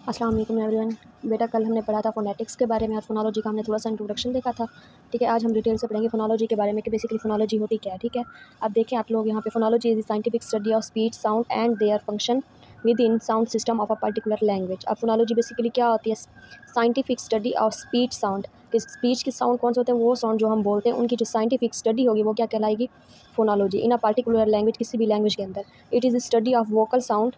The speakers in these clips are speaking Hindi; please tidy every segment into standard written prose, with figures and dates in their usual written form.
अस्सलाम वालेकुम एवरीवन। बेटा कल हमने पढ़ा था फ़ोनेटिक्स के बारे में और फ़ोनोलॉजी का हमने थोड़ा सा इंट्रोडक्शन देखा था। ठीक है, आज हम डिटेल से पढ़ेंगे फ़ोनोलॉजी के बारे में कि बेसिकली फ़ोनोलॉजी होती क्या है। ठीक है, अब देखें आप लोग यहाँ पे phonology is the scientific study of speech sound and their function within sound system of a particular language. अब फ़ोनोलॉजी बेसिकली क्या होती है? Scientific study of speech sound, कि स्पीच के साउंड कौन से होते हैं, वो साउंड जो हम बोलते हैं उनकी जो साइंटिफिक स्टडी होगी वो क्या कहलाएगी? फ़ोनोलॉजी। इन अ पर्टिकुलर लैंग्वेज, किसी भी लैंग्वेज के अंदर। It is the study of vocal sound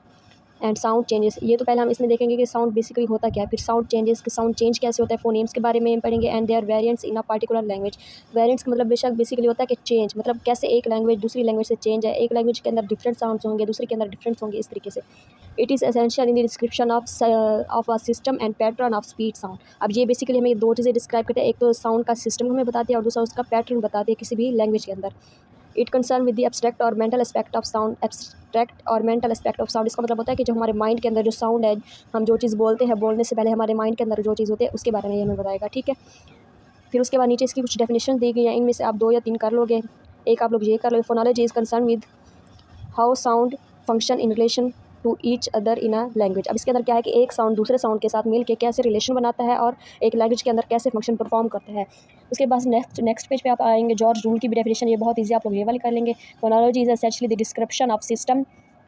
and sound changes. ये तो पहले हम इसमें देखेंगे कि साउंड बेसिकली होता क्या है, फिर साउंड चेंजेस के साउंड चेंज कैसे होता है, फोनेम्स के बारे में पढ़ेंगे and their variants in a particular language. Variants का मतलब बेशक बेसिकली होता है कि चेंज, मतलब कैसे एक लैंग्वेज दूसरी लैंग्वेज से चेंज है, एक लैंग्वेज के अंदर डिफरेंट साउंड्स होंगे, दूसरे के अंदर डिफरेंट होंगे, इस तरीके से। It is essential in the description of a system and pattern of speech sound. अब ये बेसिकली हमें दो चीज़ें डिस्क्राइब करते हैं, एक तो साउंड का सिस्टम हमें बताती है और दूसरा उसका पैटर्न बताती है किसी भी लैंग्वेज के अंदर। It concern with the abstract और mental aspect of sound. Abstract और मेंटल एस्पेक्ट ऑफ साउंड, इसका मतलब होता है कि जो हमारे माइंड के अंदर जो साउंड है, हम जो चीज़ बोलते हैं, बोलने से पहले हमारे माइंड के अंदर जो चीज़ होती है उसके बारे में ये हमें बताएगा। ठीक है, फिर उसके बाद नीचे इसकी कुछ डेफिनेशन दी गई है, इनमें से आप 2 या 3 कर लोगे। एक आप लोग ये कर लोगे, phonology is concern with how sound function in relation to each other in a language. अब इसके अंदर क्या है कि एक साउंड दूसरे साउंड के साथ मिल के कैसे रिलेशन बनाता है और एक लैंग्वेज के अंदर कैसे फंक्शन परफॉर्म करता है। उसके बाद नेक्स्ट पेज पे आप आएंगे, जॉर्ज रूल की भी डेफिनेशन, ये बहुत ईजी आप लोग ये वाली कर लेंगे। Phonology is essentially the description of system.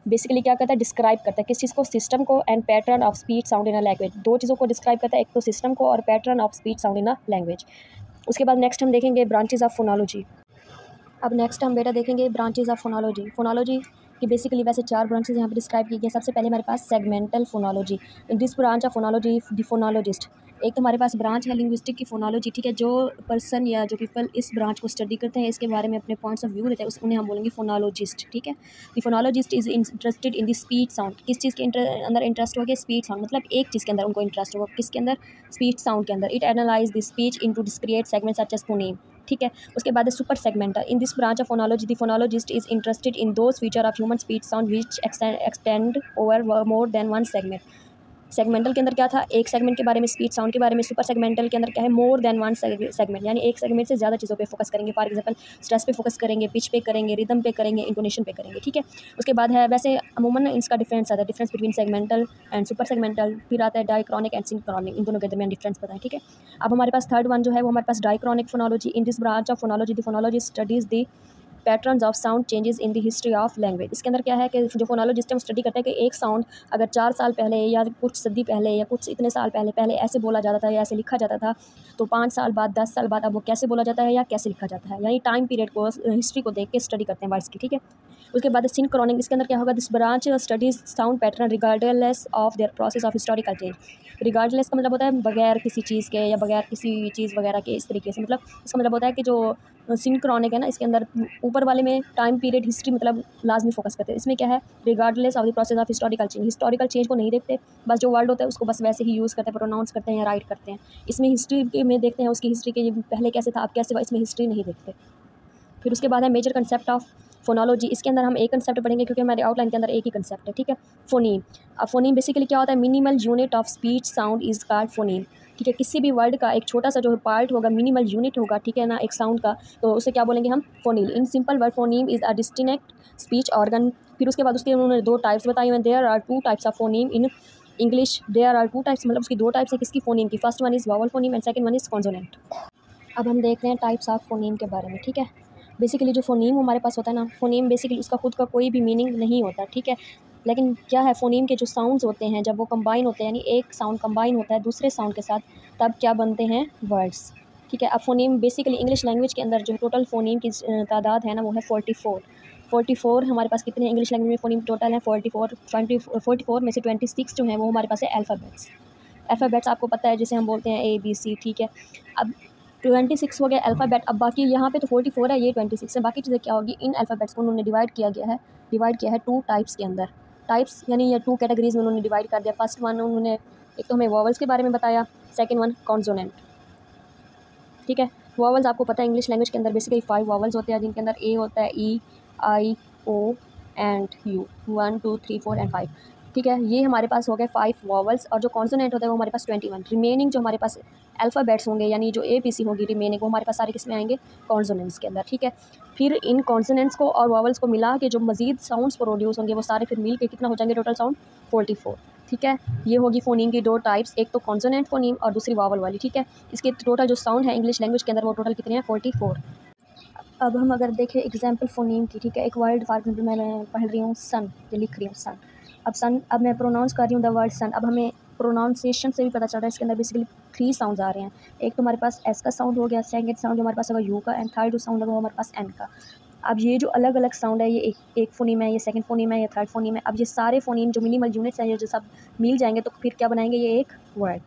Basically क्या करता है, डिस्क्राइब करता है किस चीज़ को, सिस्टम को, and pattern of speech sound in a language. दो चीज़ों को डिस्क्राइब करता है, एक तो सिस्टम को और pattern of speech sound in a language. उसके बाद नेक्स्ट हम देखेंगे ब्रांचेज ऑफ फोनोलॉजी। अब नेक्स्ट हम बेटा देखेंगे ब्रांचेज ऑफ फोनोलॉजी। फोनोलॉजी की बेसिकली वैसे 4 ब्रांचेज यहाँ पे डिस्क्राइब की गई है। सबसे पहले हमारे पास segmental phonology. In this branch of phonology the phonologist. एक तो हमारे पास ब्रांच है लिंग्विस्टिक की फोनोलॉजी। ठीक है, जो पर्सन या जो पीपल इस ब्रांच को स्टडी करते हैं, इसके बारे में अपने पॉइंट्स ऑफ व्यू देते हैं, उन्हें हम बोलेंगे फोनोलॉजिस्ट। ठीक है, the phonologist is interested in the speech sound. किस चीज़ के अंदर इंटरेस्ट हो गया? स्पीच साउंड, मतलब एक चीज़ के अंदर उनको इंटरेस्ट होगा, किसके अंदर? स्पीच साउंड के अंदर। It analyse the speech into discrete segments such as phoneme. ठीक है, उसके बाद super segmental. In this branch of phonology the phonologist is interested in those feature of human speech sound which extend over more than one segment. Segmental के अंदर क्या था? एक सेगमेंट के बारे में, स्पीच साउंड के बारे में। सुपर सेगमेंटल के अंदर क्या है? मोर देन वन सेगमेंट, यानी एक सेगमेंट से ज़्यादा चीज़ों पे फोकस करेंगे। फॉर एग्जांपल स्ट्रेस पे फोकस करेंगे, पिच पे करेंगे, रिदम पे करेंगे, इंटोनेशन पे करेंगे। ठीक है, उसके बाद है, वैसे अमूमन इसका डिफरेंस आता है, difference between segmental and super segmental. फिर आता है डाइक्रॉनिक एंड सिंक्रॉनिक, इन दोनों के दरमियान डिफरेंस बताएं। ठीक है, अब हमारे पास थर्ड वन जो है वो हमारे पास diachronic phonology. In this branch of phonology the phonology studies the patterns of sound changes in the history of language. इसके अंदर क्या है कि जो फोनोलॉजिस्ट है वो स्टडी करता है कि एक साउंड अगर 4 साल पहले या कुछ सदी पहले या कुछ इतने साल पहले ऐसे बोला जाता था या ऐसे लिखा जाता था, तो 5 साल बाद, 10 साल बाद अब वो कैसे बोला जाता है या कैसे लिखा जाता है, यानी टाइम पीरियड को, हिस्ट्री को देख के स्टडी करते हैं वर्ड्स की। ठीक है, उसके बाद सिंक्रोनिक। इसके अंदर क्या होगा? This branch studies sound pattern regardless of their process of historical change. Regardless का मतलब होता है बगैर किसी चीज़ के या बगैर किसी चीज़ वगैरह के, इस तरीके से। मतलब इसका मतलब होता है कि जो सिंक्रोनिक है ना, इसके अंदर ऊपर वाले में टाइम पीरियड, हिस्ट्री मतलब लाजमी फोकस करते हैं। इसमें क्या है? Regardless of the process of historical change. Historical change को नहीं देखते, बस जो वर्ड होता है उसको बस वैसे ही यूज़ करते हैं, प्रोनाउंस करते हैं या राइट करते हैं। इसमें हिस्ट्री के में देखते हैं, उसकी हिस्ट्री के ये पहले कैसे था, अब कैसे हुआ, इसमें हिस्ट्री नहीं देखते। फिर उसके बाद है मेजर कंसेप्ट ऑफ फोनोलॉजी। इसके अंदर हम एक कंसेप्ट पढ़ेंगे क्योंकि हमारे आउटलाइन के अंदर एक ही कंसेप्ट है। ठीक है, फोनीम। अब फोनीम बेसिकली क्या होता है? Minimal unit of speech sound is called phoneme. ठीक है, किसी भी वर्ड का एक छोटा सा जो पार्ट होगा, मिनिमल यूनिट होगा, ठीक है ना, एक साउंड का, तो उसे क्या बोलेंगे हम? Phoneme. In simple word phoneme is a distinct speech organ. फिर उसके बाद उसके उन्होंने 2 टाइप्स बताई हुए। There are 2 types of phoneme in English. There are 2 types, मतलब उसकी 2 टाइप्स है किसकी? फोनीम की। First one is vowel phoneme and second one is consonant. अब हम देख रहे हैं टाइप्स ऑफ फोनीम के बारे में। ठीक है, बेसिकली जो फ़ोनीम हमारे पास होता है ना, फ़ोनीम बेसिकली उसका खुद का कोई भी मीनिंग नहीं होता। ठीक है, लेकिन क्या है, फ़ोनीम के जो साउंड्स होते हैं जब वो कंबाइन होते हैं, यानी एक साउंड कंबाइन होता है दूसरे साउंड के साथ, तब क्या बनते हैं? वर्ड्स। ठीक है, अब फ़ोनीम बेसिकली इंग्लिश लैंग्वेज के अंदर जो टोटल फ़ोनीम की तादाद है ना, वो है 44। 44 हमारे पास कितने इंग्लिश लैंग्वेज में फ़ोनीम टोटल है? 44। 44 में से 26 जो हैं वो हमारे पास है अल्फ़ाबेट्स। अल्फ़ाबेट्स आपको पता है जिसे हम बोलते हैं ABC। ठीक है, अब 26 हो गया अल्फ़ाबेट। अब बाकी यहाँ पे तो 44 है, ये 26 है। बाकी चीज़ें क्या होगी? इन अल्फ़ाबेट्स को उन्होंने डिवाइड किया है 2 टाइप्स के अंदर। टाइप्स यानी ये 2 कैटेगरीज़ में उन्होंने डिवाइड कर दिया। फर्स्ट वन उन्होंने, एक तो हमें वॉवल्स के बारे में बताया, सेकंड वन कॉन्सोनेंट। ठीक है, वॉवल्स आपको पता है इंग्लिश लैंग्वेज के अंदर बेसिकली 5 वॉवल्स होते हैं, जिनके अंदर ए होता है, ई, आई, ओ एंड यू। 1 2 3 4 एंड 5। ठीक है, ये हमारे पास हो गए 5 वॉवल्स, और जो कॉन्सोनेंट होता है वो हमारे पास 21। रिमेनिंग जो हमारे पास अल्फ़ाबेट्स होंगे, यानी जो ABC होगी रिमेनिंग, वो हमारे पास सारे किस में आएंगे? कॉन्सोनेंट्स के अंदर। ठीक है, फिर इन कॉन्सोनेंट्स को और वॉवल्स को मिला के जो मज़ीद साउंड्स प्रोड्यूस होंगे, वो सारे फिर मिल के कितना हो जाएंगे टोटल साउंड? 44। ठीक है। ये होगी फ़ोनीम की 2 टाइप्स, एक तो कॉन्सोनेंट फ़ोनीम और दूसरी वावल वाली, ठीक है। इसके टोटल जो साउंड है इंग्लिश लैंग्वेज के अंदर वो टोटल कितने हैं 44। अब हम अगर देखें एग्जाम्पल फ़ोनीम की, ठीक है। एक वर्ड फॉर एग्जाम्पल मैं पढ़ रही हूँ सन, ये लिख रही हूँ सन। अब मैं प्रोनाउंस कर रही हूँ द वर्ड सन। अब हमें प्रोनाउंसिएशन से भी पता चल रहा है इसके अंदर बेसिकली 3 साउंड्स आ रहे हैं। एक तो हमारे पास एस का साउंड हो गया, सेकंड साउंड जो हमारे पास होगा यू का, एंड थर्ड जो साउंड होगा वो हमारे पास एन का। अब ये जो अलग अलग साउंड है, ये एक फ़ोनीम है, ये सेकंड फ़ोनीम है, ये थर्ड फ़ोनीम है। अब ये सारे फ़ोनीम जो मिनिमल यूनिट्स हैं, ये जो सब मिल जाएंगे तो फिर क्या बनाएंगे, ये एक वर्ड।